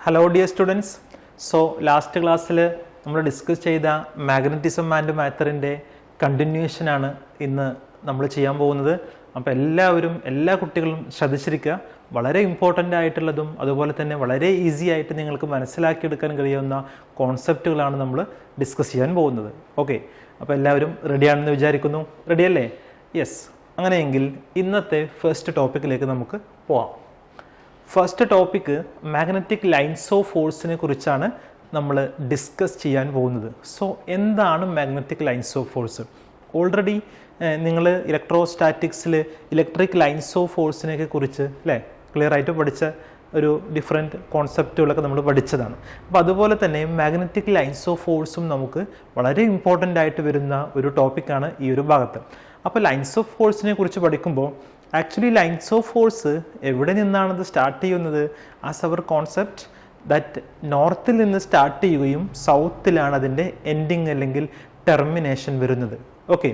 Hello dear students. Last ക്ലാസ്സിൽ നമ്മൾ discuss ചെയ്ത മാഗ്നറ്റിസം ആൻഡ് മാറ്ററിൻ്റെ കണ്ടിന്യൂഷനാണ് ഇന്ന് നമ്മൾ ചെയ്യാൻ പോകുന്നത്. അപ്പോൾ എല്ലാ കുട്ടികളും ശ്രദ്ധിച്ചിരിക്കുക. വളരെ ഇമ്പോർട്ടൻ്റ് ആയിട്ടുള്ളതും അതുപോലെ തന്നെ വളരെ ഈസി ആയിട്ട് നിങ്ങൾക്ക് മനസ്സിലാക്കിയെടുക്കാൻ കഴിയുന്ന കോൺസെപ്റ്റുകളാണ് നമ്മൾ ഡിസ്കസ് ചെയ്യാൻ പോകുന്നത്. ഓക്കെ, അപ്പോൾ എല്ലാവരും റെഡിയാണെന്ന് വിചാരിക്കുന്നു. റെഡിയല്ലേ? യെസ്. അങ്ങനെയെങ്കിൽ ഇന്നത്തെ ഫസ്റ്റ് ടോപ്പിക്കിലേക്ക് നമുക്ക് പോവാം. First topic magnetic lines of ഫോഴ്സിനെ കുറിച്ചാണ് നമ്മൾ ഡിസ്കസ് ചെയ്യാൻ പോകുന്നത്. എന്താണ് magnetic lines of force? Already നിങ്ങൾ ഇലക്ട്രോസ്റ്റാറ്റിക്സിൽ ഇലക്ട്രിക് ലൈൻസ് ഓഫ് ഫോഴ്സിനെയൊക്കെ കുറിച്ച് ക്ലിയർ ആയിട്ട് പഠിച്ച ഒരു ഡിഫറെൻറ്റ് കോൺസെപ്റ്റുകളൊക്കെ നമ്മൾ പഠിച്ചതാണ്. അപ്പോൾ അതുപോലെ തന്നെ മാഗ്നറ്റിക് ലൈൻസ് ഓഫ് ഫോഴ്സും നമുക്ക് വളരെ ഇമ്പോർട്ടൻ്റ് ആയിട്ട് വരുന്ന ഒരു ടോപ്പിക്കാണ് ഈ ഒരു ഭാഗത്ത്. അപ്പോൾ ലൈൻസ് ഓഫ് ഫോഴ്സിനെ കുറിച്ച് പഠിക്കുമ്പോൾ ആക്ച്വലി ലൈൻസ് ഓഫ് ഫോഴ്സ് എവിടെ നിന്നാണത് സ്റ്റാർട്ട് ചെയ്യുന്നത്? ആസ് അവർ കോൺസെപ്റ്റ് ദാറ്റ് നോർത്തിൽ നിന്ന് സ്റ്റാർട്ട് ചെയ്യുകയും സൗത്തിലാണ് അതിൻ്റെ എൻഡിങ് അല്ലെങ്കിൽ ടെർമിനേഷൻ വരുന്നത്. ഓക്കെ,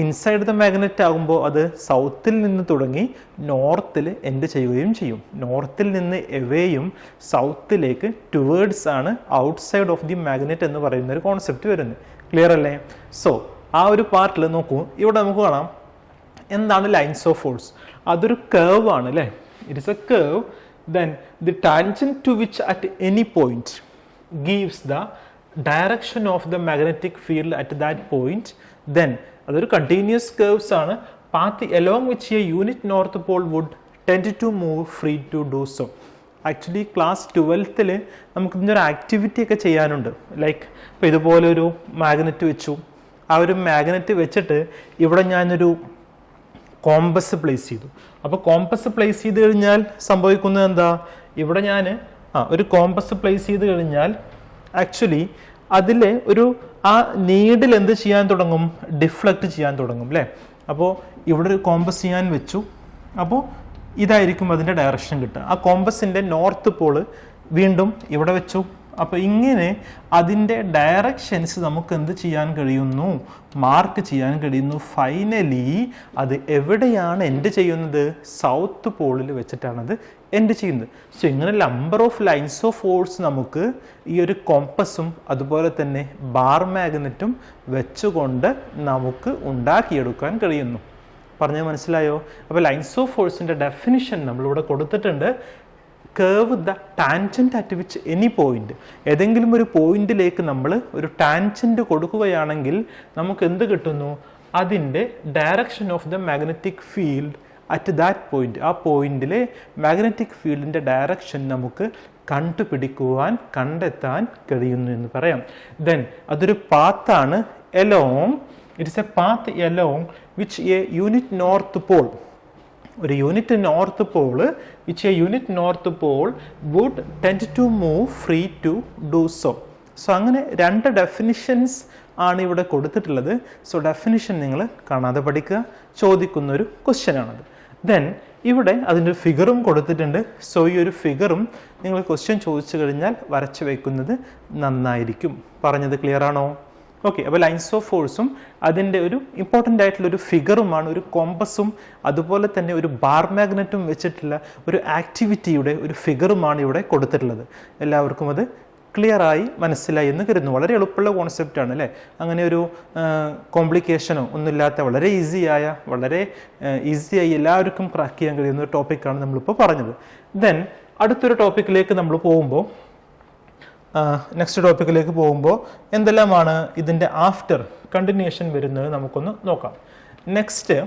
ഇൻസൈഡ് ദ മാഗ്നറ്റ് ആകുമ്പോൾ അത് സൗത്തിൽ നിന്ന് തുടങ്ങി നോർത്തിൽ എൻഡ് ചെയ്യുകയും ചെയ്യും. നോർത്തിൽ നിന്ന് എവേയും സൗത്തിലേക്ക് ടുവേർഡ്സ് ആണ് ഔട്ട്സൈഡ് ഓഫ് ദി മാഗ്നറ്റ് എന്ന് പറയുന്ന ഒരു കോൺസെപ്റ്റ് വരുന്നത്. ക്ലിയർ അല്ലേ? ആ ഒരു പാർട്ടിൽ നോക്കൂ, ഇവിടെ നമുക്ക് കാണാം എന്താണ് ലൈൻസ് ഓഫ് ഫോഴ്സ്. അതൊരു കേർവ് ആണ് അല്ലേ? It is a curve. Then the tangent to which at any point gives the direction of the magnetic field at that point. Then അതൊരു കണ്ടിന്യൂസ് കേർവ്സ് ആണ്. Path along which a unit north pole would tend to move free to do so. Actually class 12ൽ നമുക്ക് ഇതിൻ്റെ activity ഒക്കെ ചെയ്യാനുണ്ട്. ഇപ്പോൾ ഇതുപോലെ ഒരു മാഗ്നറ്റ് വെച്ചു. ആ ഒരു മാഗ്നറ്റ് വെച്ചിട്ട് ഇവിടെ ഞാനൊരു കോമ്പസ് പ്ലേസ് ചെയ്തു. അപ്പോൾ കോമ്പസ് പ്ലേസ് ചെയ്ത് കഴിഞ്ഞാൽ സംഭവിക്കുന്നത് എന്താ? ഇവിടെ ഞാൻ ഒരു കോമ്പസ് പ്ലേസ് ചെയ്ത് കഴിഞ്ഞാൽ ആക്ച്വലി അതിൽ ആ നീഡിൽ എന്ത് ചെയ്യാൻ തുടങ്ങും? ഡിഫ്ലക്റ്റ് ചെയ്യാൻ തുടങ്ങും അല്ലേ? അപ്പോൾ ഇവിടെ ഒരു കോമ്പസ് ഞാൻ വെച്ചു. അപ്പോൾ ഇതായിരിക്കും അതിൻ്റെ ഡയറക്ഷൻ കിട്ടുക. ആ കോമ്പസിൻ്റെ നോർത്ത് പോള് വീണ്ടും ഇവിടെ വെച്ചു. അപ്പോൾ ഇങ്ങനെ അതിൻ്റെ ഡയറക്ഷൻസ് നമുക്ക് എന്ത് ചെയ്യാൻ കഴിയുന്നു? മാർക്ക് ചെയ്യാൻ കഴിയുന്നു. ഫൈനലി അത് എവിടെയാണ് എൻഡ് ചെയ്യുന്നത്? സൗത്ത് പോളിൽ വെച്ചിട്ടാണത് എൻഡ് ചെയ്യുന്നത്. ഇങ്ങനെ number of lines of force നമുക്ക് ഈ ഒരു കോമ്പസും അതുപോലെ തന്നെ ബാർ മാഗ്നറ്റും വെച്ചുകൊണ്ട് നമുക്ക് ഉണ്ടാക്കിയെടുക്കാൻ കഴിയുന്നു. പറഞ്ഞാൽ മനസ്സിലായോ? അപ്പോൾ ലൈൻസ് ഓഫ് ഫോഴ്സിൻ്റെ ഡെഫിനിഷൻ നമ്മളിവിടെ കൊടുത്തിട്ടുണ്ട്. Curve the tangent at which any point. ഏതെങ്കിലും ഒരു പോയിന്റിലേക്ക് നമ്മൾ ഒരു ടാൻജന്റ് കൊടുക്കുകയാണെങ്കിൽ നമുക്ക് എന്ത് കിട്ടുന്നു? അതിൻ്റെ direction of the magnetic field at that point. ആ പോയിന്റിലെ മാഗ്നറ്റിക് ഫീൽഡിൻ്റെ ഡയറക്ഷൻ നമുക്ക് കണ്ടെത്താൻ കഴിയുന്നു എന്ന് പറയാം. ദെൻ അതൊരു പാത്താണ്. Along, it's a path along which a unit north pole. ഒരു unit north pole which a unit north pole would tend to move free to do so. അങ്ങനെ രണ്ട് ഡെഫിനിഷൻസ് ആണ് ഇവിടെ കൊടുത്തിട്ടുള്ളത്. ഡെഫിനിഷൻ നിങ്ങൾ കാണാതെ പഠിക്കുക. ചോദിക്കുന്നൊരു ക്വസ്റ്റ്യൻ ആണത്. ദെൻ ഇവിടെ അതിൻ്റെ ഫിഗറും കൊടുത്തിട്ടുണ്ട്. ഈ ഒരു ഫിഗറും നിങ്ങൾ ക്വസ്റ്റ്യൻ ചോദിച്ചു കഴിഞ്ഞാൽ വരച്ചു വയ്ക്കുന്നത് നന്നായിരിക്കും. പറഞ്ഞത് ക്ലിയർ ആണോ? ഓക്കെ, അപ്പോൾ ലൈൻസ് ഓഫ് ഫോഴ്സും അതിൻ്റെ ഒരു ഇമ്പോർട്ടൻ്റ് ആയിട്ടുള്ള ഒരു ഫിഗറുമാണ്. ഒരു കോമ്പസും അതുപോലെ തന്നെ ഒരു ബാർ മാഗ്നറ്റും വെച്ചിട്ടുള്ള ഒരു ആക്ടിവിറ്റിയുടെ ഒരു ഫിഗറുമാണ് ഇവിടെ കൊടുത്തിട്ടുള്ളത്. എല്ലാവർക്കും അത് ക്ലിയർ ആയി മനസ്സിലായി എന്ന് കരുതുന്നു. വളരെ എളുപ്പമുള്ള കോൺസെപ്റ്റാണ് അല്ലേ? അങ്ങനെ ഒരു കോംപ്ലിക്കേഷനോ ഒന്നുമില്ലാത്ത വളരെ ഈസിയായി എല്ലാവർക്കും ക്രാക്ക് ചെയ്യാൻ കഴിയുന്ന ഒരു ടോപ്പിക്കാണ് നമ്മളിപ്പോൾ പറഞ്ഞത്. ദെൻ അടുത്തൊരു ടോപ്പിക്കിലേക്ക് നമ്മൾ പോകുമ്പോൾ നെക്സ്റ്റ് ടോപ്പിക്കിലേക്ക് പോകുമ്പോൾ എന്തെല്ലാമാണ് ഇതിൻ്റെ ആഫ്റ്റർ കണ്ടിന്യൂഷൻ വരുന്നത് നമുക്കൊന്ന് നോക്കാം. Next,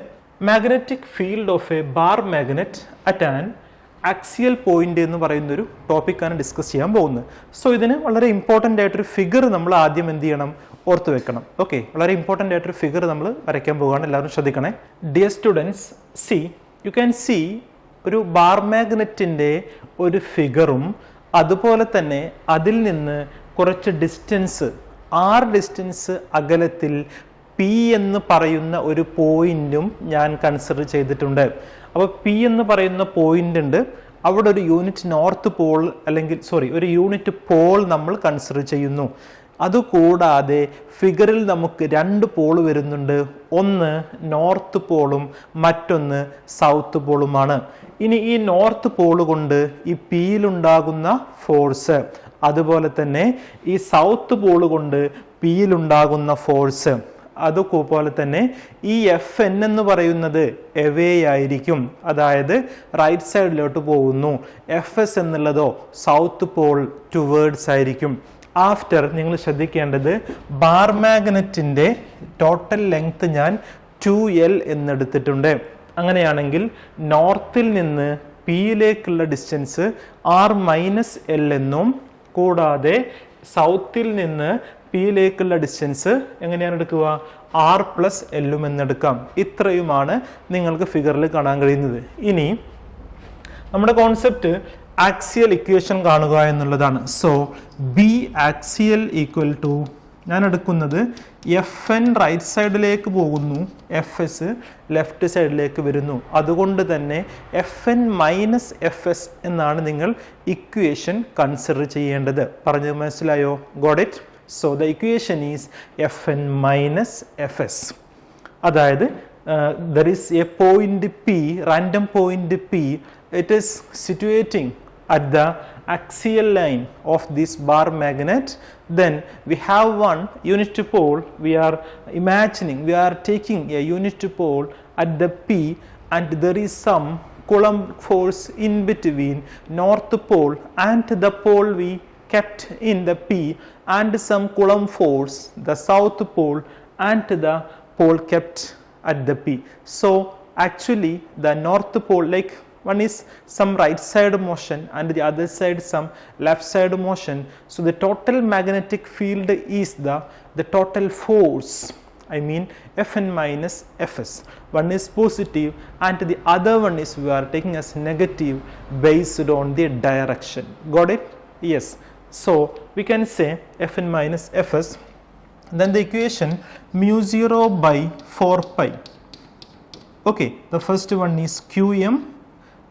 magnetic field of A bar magnet at an axial point എന്ന് പറയുന്നൊരു ടോപ്പിക്കാണ് ഡിസ്കസ് ചെയ്യാൻ പോകുന്നത്. ഇതിന് വളരെ ഇമ്പോർട്ടൻ്റ് ആയിട്ടൊരു ഫിഗർ നമ്മൾ ആദ്യം എന്ത് ചെയ്യണം? ഓർത്ത് വെക്കണം. ഓക്കെ, വളരെ ഇമ്പോർട്ടൻ്റ് ആയിട്ടൊരു ഫിഗർ നമ്മൾ വരയ്ക്കാൻ പോവുകയാണ്. എല്ലാവരും ശ്രദ്ധിക്കണേ. Dear students, you can see ഒരു ബാർ മാഗ്നറ്റിൻ്റെ ഒരു ഫിഗറും അതുപോലെ തന്നെ അതിൽ നിന്ന് കുറച്ച് ഡിസ്റ്റൻസ് ഡിസ്റ്റൻസ് അകലത്തിൽ പി എന്ന് പറയുന്ന ഒരു പോയിന്റും ഞാൻ കൺസിഡർ ചെയ്തിട്ടുണ്ട്. അപ്പോൾ പി എന്ന് പറയുന്ന പോയിന്റ് ഉണ്ട്. അവിടെ ഒരു യൂണിറ്റ് നോർത്ത് പോൾ ഒരു യൂണിറ്റ് പോൾ നമ്മൾ കൺസിഡർ ചെയ്യുന്നു. അതുകൂടാതെ ഫിഗറിൽ നമുക്ക് 2 പോൾ വരുന്നുണ്ട്. ഒന്ന് നോർത്ത് പോളും മറ്റൊന്ന് സൗത്ത് പോളുമാണ്. ഇനി ഈ നോർത്ത് പോൾ കൊണ്ട് ഈ പിയിലുണ്ടാകുന്ന ഫോഴ്സ്, അതുപോലെ തന്നെ ഈ സൗത്ത് പോൾ കൊണ്ട് പിയിലുണ്ടാകുന്ന ഫോഴ്സ്, അതുപോലെ തന്നെ ഈ എഫ് എൻ എന്ന് പറയുന്നത് എവേ ആയിരിക്കും, അതായത് റൈറ്റ് സൈഡിലോട്ട് പോകുന്നു. എഫ് എസ് എന്നുള്ളതോ സൗത്ത് പോൾ ടുവേർഡ്സ് ആയിരിക്കും. ആഫ്റ്റർ നിങ്ങൾ ശ്രദ്ധിക്കേണ്ടത് ബാർ മാഗ്നറ്റിൻ്റെ ടോട്ടൽ ലെങ്ത് ഞാൻ 2L എന്നെടുത്തിട്ടുണ്ട്. അങ്ങനെയാണെങ്കിൽ നോർത്തിൽ നിന്ന് പിയിലേക്കുള്ള ഡിസ്റ്റൻസ് R-L എന്നും കൂടാതെ സൗത്തിൽ നിന്ന് പിയിലേക്കുള്ള ഡിസ്റ്റൻസ് എങ്ങനെയാണ് എടുക്കുക? R+L എന്നെടുക്കാം. ഇത്രയുമാണ് നിങ്ങൾക്ക് ഫിഗറിൽ കാണാൻ കഴിയുന്നത്. ഇനി നമ്മുടെ കോൺസെപ്റ്റ് ആക്സിയൽ ഇക്വേഷൻ കാണുക എന്നുള്ളതാണ്. So B axial equal to, ഞാൻ എടുക്കുന്നത് എഫ് എൻ റൈറ്റ് സൈഡിലേക്ക് പോകുന്നു, എഫ് എസ് ലെഫ്റ്റ് സൈഡിലേക്ക് വരുന്നു. അതുകൊണ്ട് തന്നെ F N minus F S എന്നാണ് നിങ്ങൾ ഇക്വേഷൻ കൺസിഡർ ചെയ്യേണ്ടത്. പറഞ്ഞത് മനസ്സിലായോ? Got it? So the equation is F N minus F S. അതായത് there is a point P, random point P, it is situating at the axial line of this bar magnet. Then we have one unit pole, we are imagining, we are taking a unit pole at the P, and there is some Coulomb force in between north pole and the pole we kept in the P, and some Coulomb force the south pole and the pole kept at the P. So actually the north pole, like one is some right side motion and the other side some left side motion. So the total magnetic field is the total force, I mean Fn minus Fs. One is positive and the other one is we are taking as negative based on the direction. Got it? Yes. So we can say Fn minus Fs. Then the equation mu 0 by 4 pi. Okay, the first one is Qm,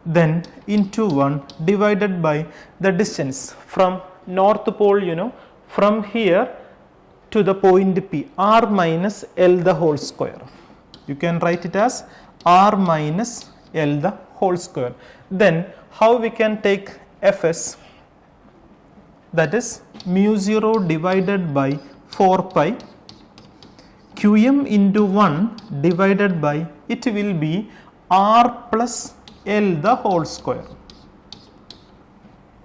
then into 1 divided by the distance from north pole, you know, from here to the point P, R minus L the whole square. You can write it as R minus L the whole square. Then how we can take Fs? That is mu 0 divided by 4 pi Qm into 1 divided by, it will be R plus L the whole square.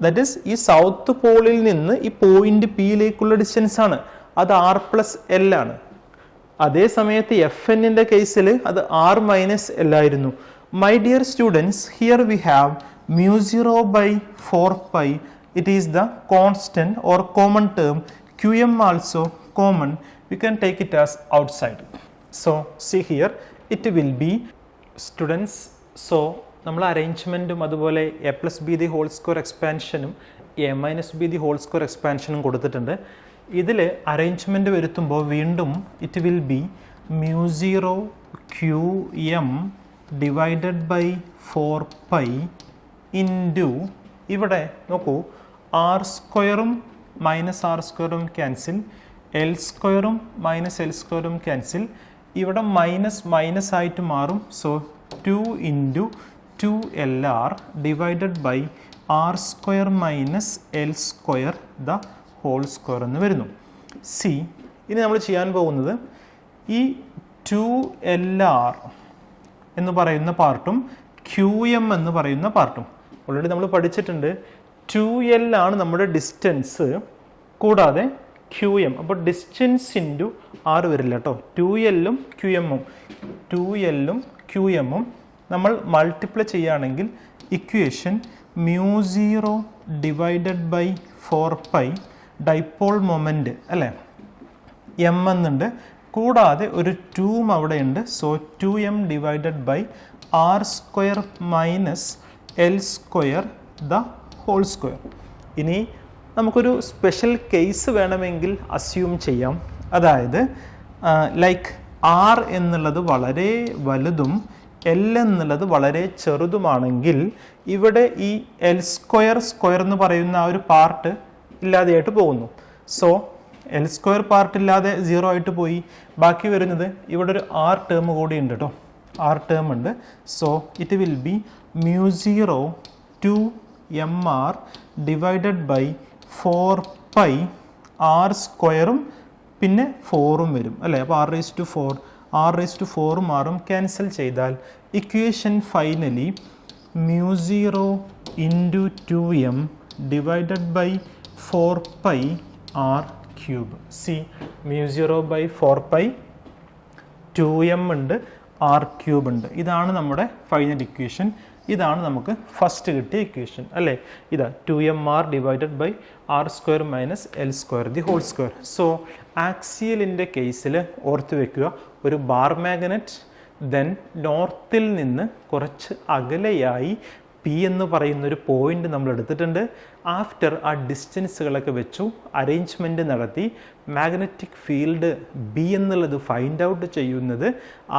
That is ഈ south പോളിൽ നിന്ന് ഈ point പിയിലേക്കുള്ള distance ആണ്, അത് R+L ആണ്. അതേ സമയത്ത് F എന്നിൻ്റെ കേസിൽ അത് R-L ആയിരുന്നു. My dear students, here we have mu 0 by 4 pi. It is the constant or common term. Qm also common. We can take it as outside. So see here, it will be students. So നമ്മൾ അറേഞ്ച്മെൻറ്റും അതുപോലെ A+B whole square എക്സ്പാൻഷനും A-B whole square എക്സ്പാൻഷനും കൊടുത്തിട്ടുണ്ട്. ഇതിൽ arrangement വരുത്തുമ്പോൾ വീണ്ടും it will be mu 0 Qm divided by 4 pi into, ഇവിടെ നോക്കൂ, ആർ സ്ക്വയറും മൈനസ് ആർ സ്ക്വയറും ക്യാൻസിൽ, എൽ സ്ക്വയറും മൈനസ് എൽ സ്ക്വയറും ക്യാൻസിൽ, ഇവിടെ മൈനസ് മൈനസ് ആയിട്ട് മാറും. So 2 into 2LR divided by R square minus L square the whole square എന്ന് വരുന്നു. സി, ഇനി നമ്മൾ ചെയ്യാൻ പോകുന്നത് ഈ 2LR എന്ന് പറയുന്ന പാർട്ടും QM എന്ന് പറയുന്ന പാർട്ടും ഓൾറെഡി നമ്മൾ പഠിച്ചിട്ടുണ്ട്. 2L ആണ് നമ്മുടെ ഡിസ്റ്റൻസ്, കൂടാതെ QM, അപ്പോൾ ഡിസ്റ്റൻസ് ഇൻറ്റു ആർ വരില്ല കേട്ടോ. 2L-ഉം QM-ഉം 2L-ഉം QM-ഉം നമ്മൾ മൾട്ടിപ്ലൈ ചെയ്യുകയാണെങ്കിൽ equation mu 0 divided by 4 pi dipole moment അല്ലേ, എം എന്നുണ്ട്, കൂടാതെ ഒരു 2ഉം അവിടെ ഉണ്ട്. So 2m divided by R square minus L square the whole square. ഇനി നമുക്കൊരു സ്പെഷ്യൽ കേസ് വേണമെങ്കിൽ അസ്യൂം ചെയ്യാം. അതായത് ലൈക്ക് ആർ എന്നുള്ളത് വളരെ വലുതും എൽ എന്നുള്ളത് വളരെ ചെറുതുമാണെങ്കിൽ ഇവിടെ ഈ എൽ സ്ക്വയർ സ്ക്വയർ എന്ന് പറയുന്ന ആ ഒരു പാർട്ട് ഇല്ലാതെയായിട്ട് പോകുന്നു. സോ എൽ സ്ക്വയർ പാർട്ടില്ലാതെ 0 ആയിട്ട് പോയി. ബാക്കി വരുന്നത് ഇവിടെ ഒരു ആർ ടേം കൂടി ഉണ്ട് കേട്ടോ, ആർ ടേം ഉണ്ട്. So it will be mu0 2mr divided by 4π R സ്ക്വയറും പിന്നെ 4ഉം വരും അല്ലേ. അപ്പോൾ r⁴ മാറും. ക്യാൻസൽ ചെയ്താൽ equation finally mu0 × 2m divided by 4π r³ see mu0/4π 2m ഉണ്ട്, r³ ഉണ്ട്. ഇതാണ് നമ്മുടെ ഫൈനൽ ഇക്വേഷൻ. ഇതാണ് നമുക്ക് ഫസ്റ്റ് കിട്ടിയ ഇക്വേഷൻ അല്ലേ. ഇതാ 2mr divided by r² minus l²². So ആക്സിയലിൻ്റെ കേസിൽ ഓർത്ത് വെക്കുക, ഒരു ബാർ മാഗ്നറ്റ് ദെൻ നോർത്തിൽ നിന്ന് കുറച്ച് അകലെയായി പി എന്ന് പറയുന്നൊരു പോയിന്റ് നമ്മൾ എടുത്തിട്ടുണ്ട്. ആഫ്റ്റർ ആ ഡിസ്റ്റൻസുകളൊക്കെ വെച്ചു അറേഞ്ച്മെൻറ്റ് നടത്തി മാഗ്നറ്റിക് ഫീൽഡ് ബി എന്നുള്ളത് ഫൈൻഡ് ഔട്ട് ചെയ്യുന്നത്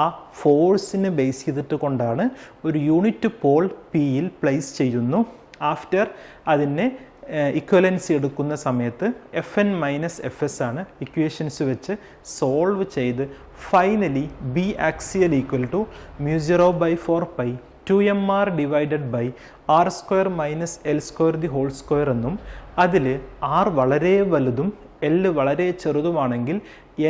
ആ ഫോഴ്സിനെ ബേസ് ചെയ്തിട്ട് കൊണ്ടാണ്. ഒരു യൂണിറ്റ് പോൾ പിയിൽ പ്ലേസ് ചെയ്യുന്നു. ആഫ്റ്റർ അതിനെ ഇക്വലൻസി എടുക്കുന്ന സമയത്ത് Fn-Fs ആണ് ഇക്വേഷൻസ് വെച്ച് സോൾവ് ചെയ്ത് finally B axial equal to mu0/4π 2mr divided by r² minus l² എന്നും അതിൽ r വളരെ വലുതും l വളരെ ചെറുതുമാണെങ്കിൽ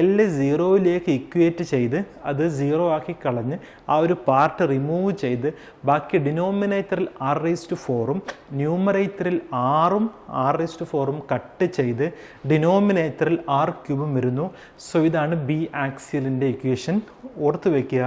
l 0യിലേക്ക് ഇക്വേറ്റ് ചെയ്ത് അത് 0 ആക്കി കളഞ്ഞ് ആ ഒരു പാർട്ട് റിമൂവ് ചെയ്ത് ബാക്കി ഡിനോമിനേറ്ററിൽ r⁴ഉം ന്യൂമറേറ്ററിൽ r-ഉം r⁴ഉം കട്ട് ചെയ്ത് ഡിനോമിനേറ്ററിൽ r³ വരുന്നു. സോ ഇതാണ് ബി ആക്സിയലിൻ്റെ ഇക്വേഷൻ. ഓർത്ത് വയ്ക്കുക,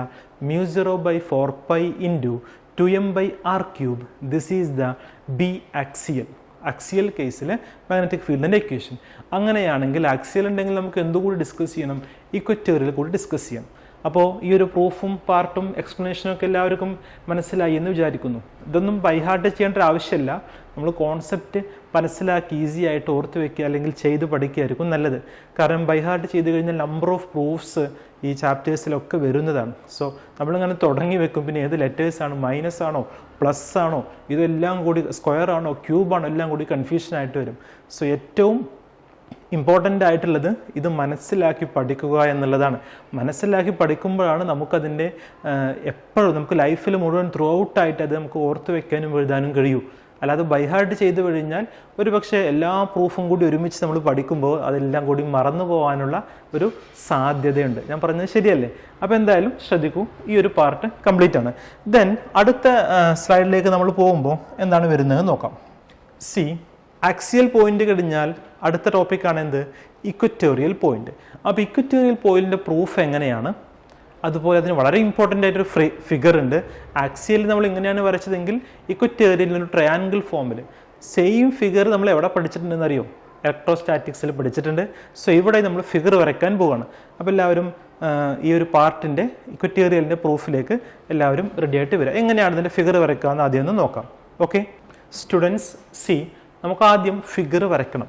mu0/4π × 2m/r³. This is the B axial. Axial കേസിൽ മാഗ്നറ്റിക് ഫീൽഡിൻ്റെ ഇക്വേഷൻ. അങ്ങനെയാണെങ്കിൽ ആക്സിയൽ ഉണ്ടെങ്കിൽ നമുക്ക് എന്തുകൂടി ഡിസ്കസ് ചെയ്യണം? ഇക്വറ്റോറിയൽ കൂടി ഡിസ്കസ് ചെയ്യണം. അപ്പോൾ ഈ ഒരു പ്രൂഫും പാർട്ടും എക്സ്പ്ലനേഷനും ഒക്കെ എല്ലാവർക്കും മനസ്സിലായി എന്ന് വിചാരിക്കുന്നു. ഇതൊന്നും ബൈഹാർട്ട് ചെയ്യേണ്ട ഒരു ആവശ്യമില്ല. നമ്മൾ കോൺസെപ്റ്റ് മനസ്സിലാക്കി ഈസി ആയിട്ട് ഓർത്ത് വെക്കുക അല്ലെങ്കിൽ ചെയ്ത് പഠിക്കുകയായിരിക്കും നല്ലത്. കാരണം ബൈഹാർട്ട് ചെയ്ത് കഴിഞ്ഞാൽ നമ്പർ ഓഫ് പ്രൂഫ്സ് ഈ ചാപ്റ്റേഴ്സിലൊക്കെ വരുന്നതാണ്. സോ നമ്മളിങ്ങനെ തുടങ്ങി വെക്കും, പിന്നെ ഏത് ലെറ്റേഴ്സാണ്, മൈനസ് ആണോ പ്ലസ് ആണോ ഇതെല്ലാം കൂടി സ്ക്വയർ ആണോ ക്യൂബാണോ എല്ലാം കൂടി കൺഫ്യൂഷൻ ആയിട്ട് വരും. സോ ഏറ്റവും ഇമ്പോർട്ടൻ്റ് ആയിട്ടുള്ളത് ഇത് മനസ്സിലാക്കി പഠിക്കുക എന്നുള്ളതാണ്. മനസ്സിലാക്കി പഠിക്കുമ്പോഴാണ് നമുക്കതിൻ്റെ എപ്പോഴും നമുക്ക് ലൈഫിൽ മുഴുവൻ ത്രൂ ഔട്ടായിട്ട് അത് നമുക്ക് ഓർത്ത് വെക്കാനും എഴുതാനും കഴിയൂ. അല്ലാതെ ബൈഹാർട്ട് ചെയ്ത് കഴിഞ്ഞാൽ ഒരു പക്ഷേ എല്ലാ പ്രൂഫും കൂടി ഒരുമിച്ച് നമ്മൾ പഠിക്കുമ്പോൾ അതെല്ലാം കൂടി മറന്നു പോകാനുള്ള ഒരു സാധ്യതയുണ്ട്. ഞാൻ പറഞ്ഞത് ശരിയല്ലേ? അപ്പോൾ എന്തായാലും ശ്രദ്ധിക്കൂ, ഈ ഒരു പാർട്ട് കംപ്ലീറ്റ് ആണ്. ദെൻ അടുത്ത സ്ലൈഡിലേക്ക് നമ്മൾ പോകുമ്പോൾ എന്താണ് വരുന്നത് നോക്കാം. സി ആക്സിയൽ പോയിന്റ് കഴിഞ്ഞാൽ അടുത്ത ടോപ്പിക്കാണ് എന്ത്? Equatorial point. അപ്പോൾ ഇക്വറ്റോറിയൽ പോയിന്റിൻ്റെ പ്രൂഫ് എങ്ങനെയാണ്, അതുപോലെ അതിന് വളരെ ഇമ്പോർട്ടൻ്റ് ആയിട്ടൊരു ഫിഗർ ഉണ്ട്. ആക്സിയൽ നമ്മൾ ഇങ്ങനെയാണ് വരച്ചതെങ്കിൽ ഇക്വറ്റോറിയലിൽ ഒരു ട്രയാങ്കിൾ ഫോമിൽ സെയിം ഫിഗർ നമ്മൾ എവിടെ പഠിച്ചിട്ടുണ്ടെന്ന് അറിയോ? ഇലക്ട്രോസ്റ്റാറ്റിക്സിൽ പഠിച്ചിട്ടുണ്ട്. സോ ഇവിടെ നമ്മൾ ഫിഗർ വരയ്ക്കാൻ പോവുകയാണ്. അപ്പോൾ എല്ലാവരും ഈ ഒരു പാർട്ടിൻ്റെ ഇക്വറ്റോറിയലിൻ്റെ പ്രൂഫിലേക്ക് എല്ലാവരും റെഡി ആയിട്ട് വരിക. എങ്ങനെയാണ് ഇതിൻ്റെ ഫിഗർ വരയ്ക്കാമെന്ന് ആദ്യം ഒന്ന് നോക്കാം. ഓക്കെ സ്റ്റുഡൻസ്, സി നമുക്ക് ആദ്യം ഫിഗർ വരയ്ക്കണം.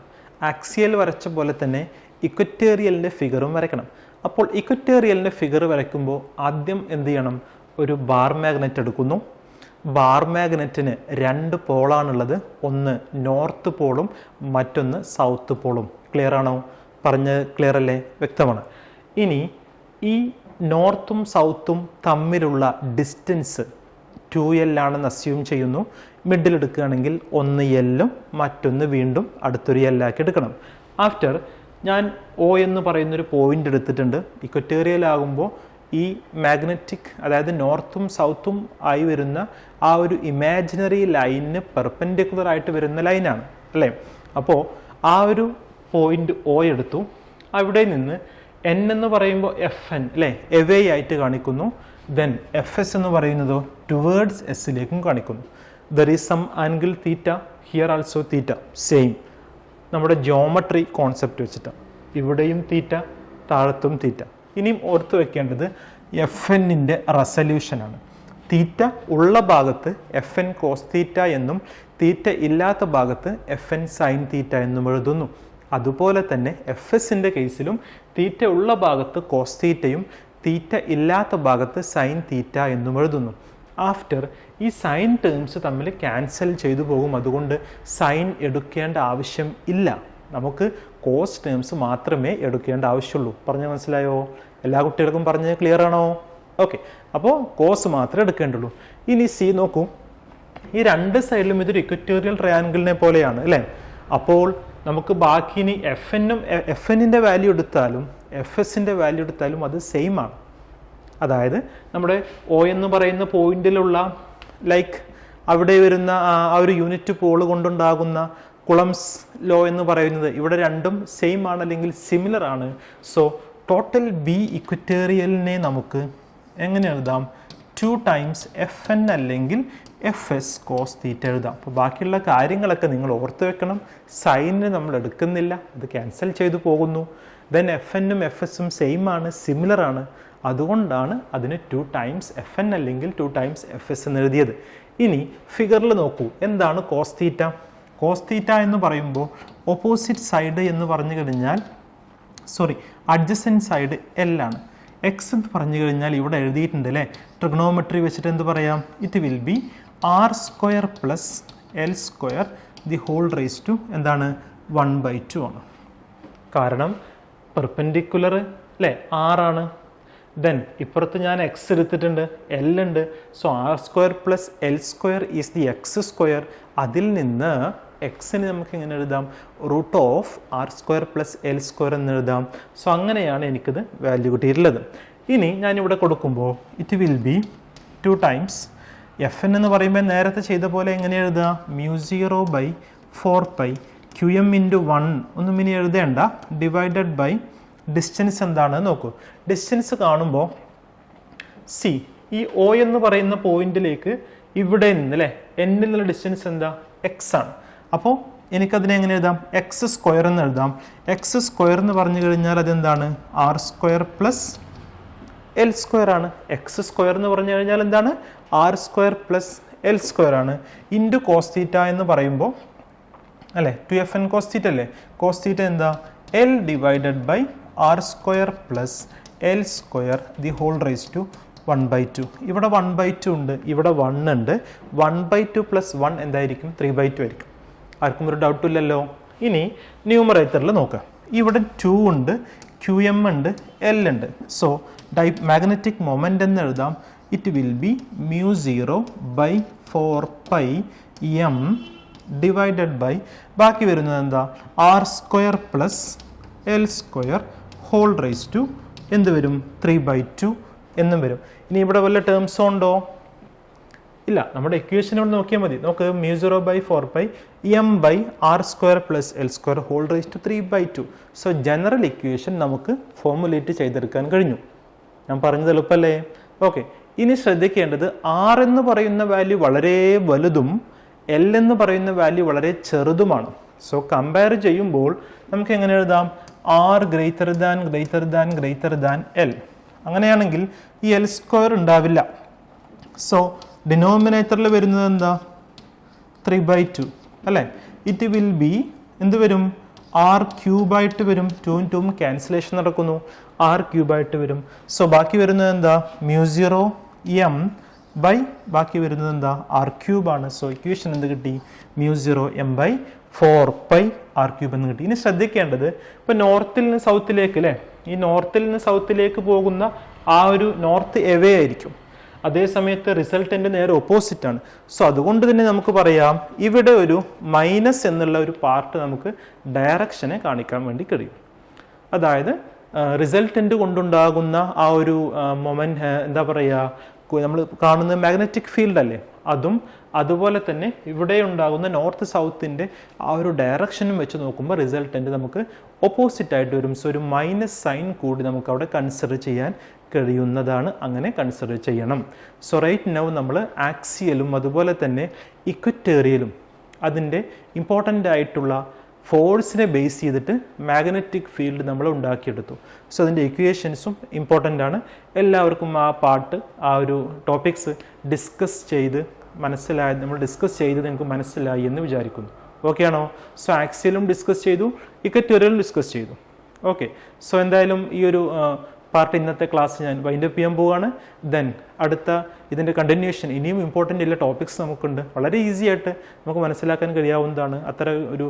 ആക്സിയൽ വരച്ച പോലെ തന്നെ ഇക്വറ്റോറിയലിൻ്റെ ഫിഗറും വരയ്ക്കണം. അപ്പോൾ ഇക്വറ്റോറിയലിൻ്റെ ഫിഗർ വരയ്ക്കുമ്പോൾ ആദ്യം എന്ത് ചെയ്യണം? ഒരു ബാർ മാഗ്നറ്റ് എടുക്കുന്നു. ബാർ മാഗ്നറ്റിന് 2 പോളാണുള്ളത്. ഒന്ന് നോർത്ത് പോളും മറ്റൊന്ന് സൗത്ത് പോളും. ക്ലിയർ ആണോ? പറഞ്ഞ് ക്ലിയർ അല്ലേ? വ്യക്തമാണ്. ഇനി ഈ നോർത്തും സൗത്തും തമ്മിലുള്ള ഡിസ്റ്റൻസ് 2l ആണെന്ന് അസ്യൂം ചെയ്യുന്നു. മിഡിൽ എടുക്കുകയാണെങ്കിൽ ഒന്ന് എല്ലും മറ്റൊന്ന് വീണ്ടും അടുത്തൊരു എല്ലാക്കി എടുക്കണം. ആഫ്റ്റർ ഞാൻ ഒ എന്ന് പറയുന്നൊരു പോയിന്റ് എടുത്തിട്ടുണ്ട്. ഇക്വറ്റോറിയൽ ആകുമ്പോൾ ഈ മാഗ്നറ്റിക് അതായത് നോർത്തും സൗത്തും ആയി വരുന്ന ആ ഒരു ഇമാജിനറി ലൈനിന് പെർപെൻഡിക്കുലർ ആയിട്ട് വരുന്ന ലൈനാണ് അല്ലേ. അപ്പോൾ ആ ഒരു പോയിന്റ് ഒ എടുത്തു. അവിടെ നിന്ന് എൻ എന്ന് പറയുമ്പോൾ Fn അല്ലേ എവേ ആയിട്ട് കാണിക്കുന്നു. ദെൻ Fs എന്ന് പറയുന്നതോ ടുവേർഡ്സ് എസ്സിലേക്കും കാണിക്കുന്നു. There is some angle theta, here also theta, same നമ്മുടെ ജോമെട്രി കോൺസെപ്റ്റ് വെച്ചിട്ടാണ്. ഇവിടെയും തീറ്റ, താഴത്തും തീറ്റ. ഇനിയും ഓർത്ത് വെക്കേണ്ടത് Fnൻ്റെ റെസല്യൂഷനാണ്. തീറ്റ ഉള്ള ഭാഗത്ത് Fn കോസ് തീറ്റ എന്നും തീറ്റ ഇല്ലാത്ത ഭാഗത്ത് Fn സൈൻ തീറ്റ എന്നും എഴുതുന്നു. അതുപോലെ തന്നെ Fsൻ്റെ കേസിലും തീറ്റ ഉള്ള ഭാഗത്ത് കോസ് തീറ്റയും തീറ്റ ഇല്ലാത്ത ഭാഗത്ത് സൈൻ തീറ്റ എന്നും എഴുതുന്നു. ആഫ്റ്റർ ഈ സൈൻ ടേംസ് തമ്മിൽ ക്യാൻസൽ ചെയ്തു പോകും. അതുകൊണ്ട് സൈൻ എടുക്കേണ്ട ആവശ്യം ഇല്ല. നമുക്ക് കോസ് ടേംസ് മാത്രമേ എടുക്കേണ്ട ആവശ്യമുള്ളൂ. പറഞ്ഞ് മനസ്സിലായോ? എല്ലാ കുട്ടികൾക്കും പറഞ്ഞ് ക്ലിയർ ആണോ? ഓക്കെ, അപ്പോൾ കോസ് മാത്രമേ എടുക്കേണ്ടുള്ളൂ. ഇനി സി നോക്കൂ, ഈ രണ്ട് സൈഡിലും ഇതൊരു ഇക്വറ്റോറിയൽ ട്രയാങ്കിളിനെ പോലെയാണ് അല്ലേ? അപ്പോൾ നമുക്ക് ബാക്കി ഇനി എഫ് എന്നിൻ്റെ വാല്യൂ എടുത്താലും എഫ് എസിൻ്റെ വാല്യൂ എടുത്താലും അത് സെയിം ആണ്. അതായത് നമ്മുടെ ഒ എന്ന് പറയുന്ന പോയിന്റിലുള്ള ലൈക്ക് അവിടെ വരുന്ന ആ ഒരു യൂണിറ്റ് പോൾ കൊണ്ടുണ്ടാകുന്ന കുളംസ് ലോ എന്ന് പറയുന്നത് ഇവിടെ രണ്ടും സെയിം ആണ്, അല്ലെങ്കിൽ സിമിലർ ആണ്. സോ ടോട്ടൽ ബി ഇക്വറ്റോറിയലിനെ നമുക്ക് എങ്ങനെ എഴുതാം? 2 times എഫ് എൻ അല്ലെങ്കിൽ എഫ് എസ് കോസ് തീറ്റ എഴുതാം. അപ്പോൾ ബാക്കിയുള്ള കാര്യങ്ങളൊക്കെ നിങ്ങൾ ഓർത്ത് വെക്കണം. സൈനിന് നമ്മൾ എടുക്കുന്നില്ല, അത് ക്യാൻസൽ ചെയ്തു പോകുന്നു. ദെൻ എഫ് എന്നും എഫ് എസും സെയിം ആണ്, സിമിലർ ആണ്. അതുകൊണ്ടാണ് അതിന് 2 times എഫ് എൻ അല്ലെങ്കിൽ 2 times എഫ് എസ് എന്ന് എഴുതിയത്. ഇനി ഫിഗറിൽ നോക്കൂ, എന്താണ് കോസ് തീറ്റ? കോസ് തീറ്റ എന്ന് പറയുമ്പോൾ ഓപ്പോസിറ്റ് സൈഡ് എന്ന് പറഞ്ഞു കഴിഞ്ഞാൽ അഡ്ജസൻറ്റ് സൈഡ് എൽ ആണ്. എക്സ് എന്ന് പറഞ്ഞു കഴിഞ്ഞാൽ ഇവിടെ എഴുതിയിട്ടുണ്ട് അല്ലേ? ട്രിഗണോമെട്രി വെച്ചിട്ട് എന്ത് പറയാം? It will be R square plus L square the whole raise to എന്താണ് 1/2 ആണ്. കാരണം പെർപെൻഡിക്കുലർ അല്ലേ ആറാണ്. ദെൻ ഇപ്പുറത്ത് ഞാൻ എക്സ് എടുത്തിട്ടുണ്ട്, എൽ ഉണ്ട്. So R square plus L square is the X square. അതിൽ നിന്ന് എക്സിന് നമുക്ക് ഇങ്ങനെ എഴുതാം root of R square plus L square എന്ന് എഴുതാം. സോ അങ്ങനെയാണ് എനിക്കിത് വാല്യൂ കിട്ടിയിട്ടുള്ളത്. ഇനി ഞാനിവിടെ കൊടുക്കുമ്പോൾ it will B 2 times F N എന്ന് പറയുമ്പോൾ നേരത്തെ ചെയ്ത പോലെ എങ്ങനെ എഴുതുക? μ0/4π QM × 1 ഒന്നും ഇനി എഴുതേണ്ട, ഡിവൈഡഡ് ബൈ ഡിസ്റ്റൻസ് എന്താണ് നോക്കൂ. ഡിസ്റ്റൻസ് കാണുമ്പോൾ സി ഈ ഒ എന്ന് പറയുന്ന പോയിന്റിലേക്ക് ഇവിടെ നിന്ന് അല്ലേ എന്നിലുള്ള ഡിസ്റ്റൻസ് എന്താ? എക്സ് ആണ്. അപ്പോൾ എനിക്കതിനെ എങ്ങനെ എഴുതാം? എക്സ് സ്ക്വയർ എന്ന് എഴുതാം. എക്സ് സ്ക്വയർ എന്ന് പറഞ്ഞു കഴിഞ്ഞാൽ അതെന്താണ്? R square plus L square ആണ്. എക്സ് സ്ക്വയർ എന്ന് പറഞ്ഞു കഴിഞ്ഞാൽ എന്താണ്? R square plus L square ആണ്. ഇൻറ്റു കോസ് തീറ്റ എന്ന് പറയുമ്പോൾ അല്ലേ 2fn കോസ് തീറ്റ അല്ലേ? കോസ് തീറ്റ എന്താ? L divided by R square plus L square the whole raise to 1/2. ഇവിടെ 1/2 ഉണ്ട്, ഇവിടെ 1 ഉണ്ട്. 1/2 പ്ലസ് 1 എന്തായിരിക്കും? 3/2 ആയിരിക്കും. ആർക്കും ഒരു ഡൗട്ടും ഇല്ലല്ലോ. ഇനി ന്യൂമറേറ്ററിൽ നോക്കാം. ഇവിടെ 2 ഉണ്ട്, QM ഉണ്ട്, L ഉണ്ട്. സോ മാഗ്നറ്റിക് മൊമെൻ്റ് എന്ന് എഴുതാം. It will be μ0/4πm divided by ബാക്കി വരുന്നത് എന്താ? R square plus L square whole raise to എന്ത് വരും? 3/2 എന്നും വരും. ഇനി ഇവിടെ വല്ല ടേംസോ ഉണ്ടോ? ഇല്ല. നമ്മുടെ ഇക്വേഷൻ ഇവിടെ നോക്കിയാൽ മതി. നമുക്ക് μ0/4πm/r square plus L square whole raise to 3/2. So general equation നമുക്ക് ഫോർമുലേറ്റ് ചെയ്തെടുക്കാൻ കഴിഞ്ഞു. ഞാൻ പറഞ്ഞത് എളുപ്പമല്ലേ? ഓക്കെ. ഇനി ശ്രദ്ധിക്കേണ്ടത് ആർ എന്ന് പറയുന്ന വാല്യൂ വളരെ വലുതും എൽ എന്ന് പറയുന്ന വാല്യൂ വളരെ ചെറുതുമാണ്. സോ കമ്പയർ ചെയ്യുമ്പോൾ നമുക്ക് എങ്ങനെ എഴുതാം? R greater than L. അങ്ങനെയാണെങ്കിൽ ഈ എൽ സ്ക്വയർ ഉണ്ടാവില്ല. സോ ഡിനോമിനേറ്ററിൽ വരുന്നത് എന്താ? 3/2 അല്ലേ? ഇറ്റ് വിൽ ബി എന്ത് വരും? ആർ ക്യൂബായിട്ട് വരും. 2 2 ക്യാൻസലേഷൻ നടക്കുന്നു, ആർ ക്യൂബായിട്ട് വരും. സോ ബാക്കി വരുന്നത് എന്താ? μ0m ബൈ ബാക്കി വരുന്നത് എന്താ? ആർ ക്യൂബാണ്. സോ ഇക്വേഷൻ എന്ത് കിട്ടി? μ0m/4πr³ എന്ന് കിട്ടി. ഇനി ശ്രദ്ധിക്കേണ്ടത് ഇപ്പം നോർത്തിൽ നിന്ന് സൗത്തിലേക്ക് അല്ലേ, ഈ നോർത്തിൽ നിന്ന് സൗത്തിലേക്ക് പോകുന്ന ആ ഒരു നോർത്ത് എവേ ആയിരിക്കും. അതേ സമയത്ത് റിസൾട്ടൻ്റ് നേരെ ഓപ്പോസിറ്റ് ആണ്. സോ അതുകൊണ്ട് തന്നെ നമുക്ക് പറയാം ഇവിടെ ഒരു മൈനസ് എന്നുള്ള ഒരു പാർട്ട് നമുക്ക് ഡയറക്ഷനെ കാണിക്കാൻ വേണ്ടി കഴിയും. അതായത് റിസൾട്ടൻ്റ് കൊണ്ടുണ്ടാകുന്ന ആ ഒരു മൊമെന്റ് എന്താ പറയുക, നമ്മൾ കാണുന്ന മാഗ്നറ്റിക് ഫീൽഡ് അല്ലേ, അതും അതുപോലെ തന്നെ ഇവിടെ ഉണ്ടാകുന്ന നോർത്ത് സൗത്തിൻ്റെ ആ ഒരു ഡയറക്ഷനും വെച്ച് നോക്കുമ്പോൾ റിസൾട്ടൻ്റ് നമുക്ക് ഓപ്പോസിറ്റ് ആയിട്ട് വരും. സോ ഒരു മൈനസ് സൈൻ കൂടി നമുക്ക് അവിടെ കൺസിഡർ ചെയ്യാൻ കഴിയുന്നതാണ്. അങ്ങനെ കൺസിഡർ ചെയ്യണം. സോ റൈറ്റ് നൗ നമ്മൾ ആക്സിയലും അതുപോലെ തന്നെ ഇക്വറ്റേറിയലും അതിൻ്റെ ഇമ്പോർട്ടൻ്റ് ആയിട്ടുള്ള ഫോഴ്സിനെ ബേസ് ചെയ്തിട്ട് മാഗ്നറ്റിക് ഫീൽഡ് നമ്മൾ ഉണ്ടാക്കിയെടുത്തു. സോ അതിൻ്റെ ഇക്വേഷൻസും ഇമ്പോർട്ടൻ്റ് ആണ്. എല്ലാവർക്കും ആ പാർട്ട് ആ ഒരു ടോപ്പിക്സ് ഡിസ്കസ് ചെയ്ത് നമ്മൾ ഡിസ്കസ് ചെയ്ത് നിങ്ങൾക്ക് മനസ്സിലായി എന്ന് വിചാരിക്കുന്നു. ഓക്കെ ആണോ? സോ ആക്സിയലും ഡിസ്കസ് ചെയ്തു, ഇക്വറ്റോറിയലും ഡിസ്കസ് ചെയ്തു. ഓക്കെ. സോ എന്തായാലും ഈ ഒരു പാർട്ട് ഇന്നത്തെ ക്ലാസ് ഞാൻ വൈൻഡപ്പ് ചെയ്യാൻ പോവുകയാണ്. ദെൻ അടുത്ത ഇതിൻ്റെ കണ്ടിന്യൂഷൻ, ഇനിയും ഇമ്പോർട്ടൻ്റ് ഉള്ള ടോപ്പിക്സ് നമുക്കുണ്ട്. വളരെ ഈസി ആയിട്ട് നമുക്ക് മനസ്സിലാക്കാൻ കഴിയാവുന്നതാണ്. അത്ര ഒരു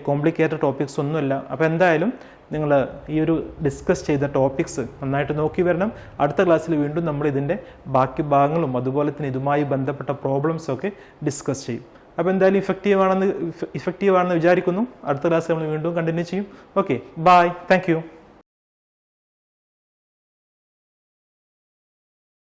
കോംപ്ലിക്കേറ്റഡ് ടോപ്പിക്സ് ഒന്നുമല്ല. അപ്പോൾ എന്തായാലും നിങ്ങൾ ഈ ഒരു ഡിസ്കസ് ചെയ്ത ടോപ്പിക്സ് നന്നായിട്ട് നോക്കി വരണം. അടുത്ത ക്ലാസ്സിൽ വീണ്ടും നമ്മൾ ഇതിൻ്റെ ബാക്കി ഭാഗങ്ങളും അതുപോലെ തന്നെ ഇതുമായി ബന്ധപ്പെട്ട പ്രോബ്ലംസൊക്കെ ഡിസ്കസ് ചെയ്യും. അപ്പോൾ എന്തായാലും ഇഫക്റ്റീവ് ആണെന്ന് വിചാരിക്കുന്നു. അടുത്ത ക്ലാസ് നമ്മൾ വീണ്ടും കണ്ടിന്യൂ ചെയ്യും. Okay, bye, thank U.